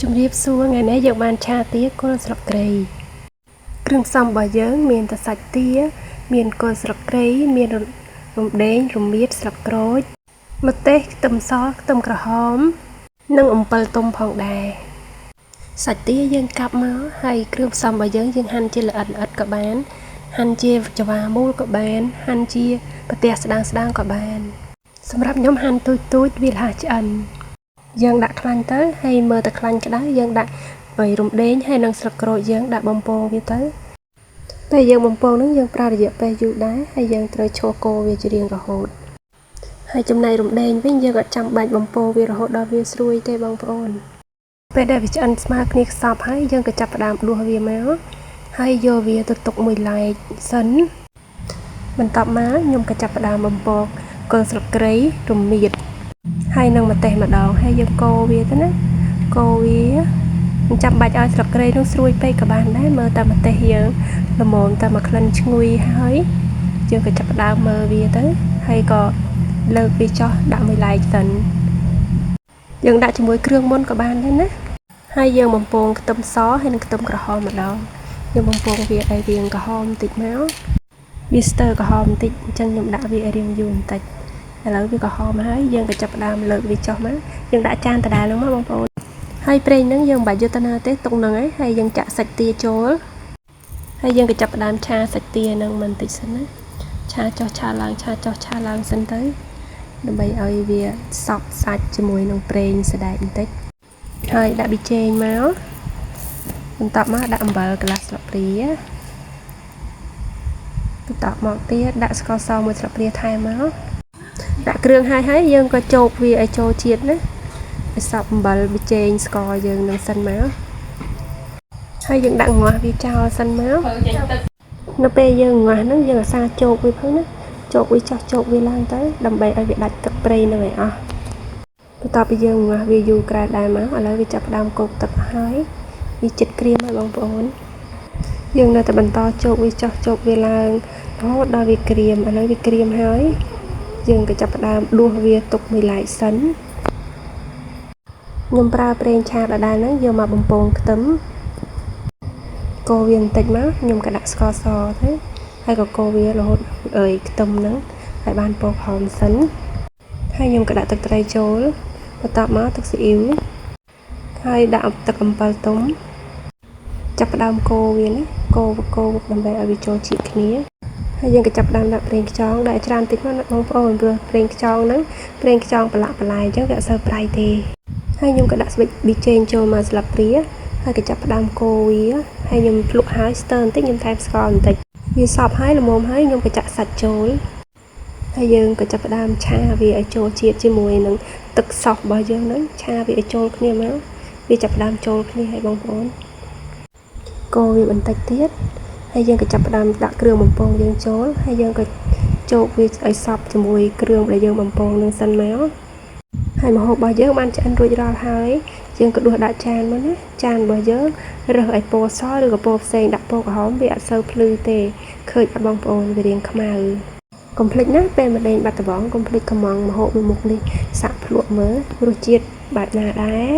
ជំរាបសួរថ្ងៃនេះយើងបានឆាទាគល់ស្លឹកគ្រៃគ្រឿងផ្សំរបស់យើងមានតែសាច់ទាមានគល់ស្លឹកគ្រៃមានរំដេងរមៀតស្លឹកក្រូចម្ទេសខ្ទឹមសខ្ទឹមក្រហមនិងអំពិលទុំផងដែរសាច់ទាយើងកាប់មកហើយគ្រឿងផ្សំរបស់យើងហាន់ជាល្អិតក៏បានហាន់ជាច្វាមូលក៏បានហាន់ជាប្រទះស្ដើងក៏បានសម្រាប់ខ្ញុំហាន់ទូចវាលះឆ្អិនយើងដាក់ខ្លាញ់ទៅហើយមើលតែខ្លាញ់ក្តៅយើងដាក់រំដេងហើយនឹងស្លឹកក្រូចយើងដាក់បំពងវាទៅពេលយើងបំពងនឹងយើងប្រើរយៈពេលយូរដែរហើយយើងត្រូវឈរកូរវាជារៀងរហូតហើយចំណែករំដេងវិញយើងអត់ចាំបាច់បំពងវារហូតដល់វាស្រួយទេបងប្អូនពេលដែលវាឆ្អិនស្មើគ្នាខ្សប់ហើយយើងក៏ចាប់ផ្ដើមដួសវាមកហើយយកវាទៅទុកមួយឡែកសិនបន្ទាប់មកខ្ញុំក៏ចាប់ផ្ដើមបំពងគល់ស្លឹកគ្រៃរមៀតហើយនឹងម្ទេសម្ដងហើយយើងកូរវាទៅណាកូរវាមិនចាំបាច់ឲ្យស្លឹកគ្រៃនោះស្រួយពេកក៏បានដែរមើលតែម្ទេសយើងល្មមតែមកក្លិនឈ្ងុយហើយយើងក៏ចាប់ផ្ដើមមើលវាទៅហើយក៏លើកវាចុះដាក់មួយឡែកសិនយើងដាក់ជាមួយគ្រឿងមុនក៏បានដែរណាហើយយើងបំពងខ្ទឹមសហើយនិងខ្ទឹមក្រហមម្ដងយើងបំពងវាឲ្យរាងក្រហមបន្តិចមកវាស្ទើរក្រហមបន្តិចអញ្ចឹងខ្ញុំដាក់វាឲ្យរាងយូរបន្តិចឥឡូវវាក្រហមហើយយើងក៏ចាប់ផ្ដើមលើកវាចុះមកយើងដាក់ចានដដែលហ្នឹងមកបងប្អូនហើយប្រេងហ្នឹងយើងមិនបាច់យកទៅណាទេទុកហ្នឹងហើយយើងចាក់សាច់ទាចូលហើយយើងក៏ចាប់ផ្ដើមឆាសាច់ទាហ្នឹងបន្តិចសិនណាឆាចុះឆាឡើងឆាចុះឆាឡើងសិនទៅដើម្បីឲ្យវាសព្វសាច់ជាមួយនឹងប្រេងសណ្ដែកបន្តិចហើយដាក់ប៊ីចេងមកបន្ទាប់មកដាក់អំបិលកន្លះស្លាបព្រាបន្តមកទៀតដាក់ស្ករសមួយស្លាបព្រាថែមមកដាក់គ្រឿងហើយយើងក៏ជោគវាឲ្យចូលជាតិណាឲ្យសព្វអំបិលប៊ីចេងស្ករយើងនឹងសិនមកហើយយើងដាក់ងាស់វាចោលសិនមកនៅពេលយើងងាស់ហ្នឹងយើងអាសាជោគវាផងណាជោគវាចោះជោគវាឡើងទៅដើម្បីឲ្យវាដាច់ទឹកប្រេងនឹងឲ្យអស់បន្ទាប់ពីយើងងាស់វាយូរក្រែដែរមកឥឡូវវាចាប់ផ្ដើមកូរទឹកហើយវាចិត្តក្រៀមហើយបងប្អូនយើងនៅតែបន្តជោគវាចោះជោគវាឡើងរហូតដល់វាក្រៀមឥឡូវវាក្រៀមហើយយើងក៏ចាប់ផ្ដើមដួសវាទុកមួយឡែកសិនខ្ញុំប្រើប្រេងឆាដដែលហ្នឹងយកមកបំពងខ្ទឹមកូរវាបន្តិចមកខ្ញុំក៏ដាក់ស្ករសទៅហើយក៏កូរវារហូតខ្ទឹមហ្នឹងឲ្យបានពណ៌ក្រហមសិនហើយខ្ញុំក៏ដាក់ទឹកត្រីចូលបន្ទាប់មកទឹកស៊ីអ៊ីវហើយដាក់ទឹកអំពិលទុំចាប់ផ្ដើមកូរវាណាកូរដើម្បីឲ្យវាចូលជាតិគ្នាហើយយើងក៏ចាប់ផ្ដើមដាក់ប្រេងខ្យងដាក់ច្រើនតិចមកបងប្អូនព្រោះប្រេងខ្យងហ្នឹងប្រេងខ្យងប្រឡាក់បន្លែអញ្ចឹងវាអត់សូវប្រៃទេហើយខ្ញុំក៏ដាក់ស្ប៊ិចប៊ីចេងចូលមកស្លាបព្រាហើយក៏ចាប់ផ្ដើមកូរវាហើយខ្ញុំភ្លក់ហើយស្ទើរបន្តិចខ្ញុំថែមស្ករបន្តិចវាសព្វហើយល្មមហើយខ្ញុំក៏ចាក់សាច់ចូលហើយយើងក៏ចាប់ផ្ដើមឆាវាឲ្យចូលជាតិជាមួយនឹងទឹកសោសរបស់យើងហ្នឹងឆាវាឲ្យចូលគ្នាមកវាចាប់ផ្ដើមចូលគ្នាហើយបងប្អូនកូរវាបន្តិចទៀតហើយយើងក៏ចាប់ផ្ដើមដាក់គ្រឿងបំពងយើងចូលហើយយើងក៏ជោគវាឲ្យសព្វជាមួយគ្រឿងដែលយើងបំពងនឹងសិនមកហើយម្ហូបរបស់យើងបានឆ្អិនរួចរាល់ហើយយើងក៏ដួសដាក់ចានមកណាចានរបស់យើងរើសឲ្យពណ៌សឬក៏ពណ៌ផ្សេងដាក់ពណ៌ក្រហមវាអត់សូវភ្លឺទេឃើញអត់បងប្អូនវារាងខ្មៅកុំភ្លេចណាពេលមកលេងបាត់ដំបងកុំភ្លេចខមងម្ហូបមួយមុខនេះសាក់ភ្លក់មើលរសជាតិបែបណាដែរ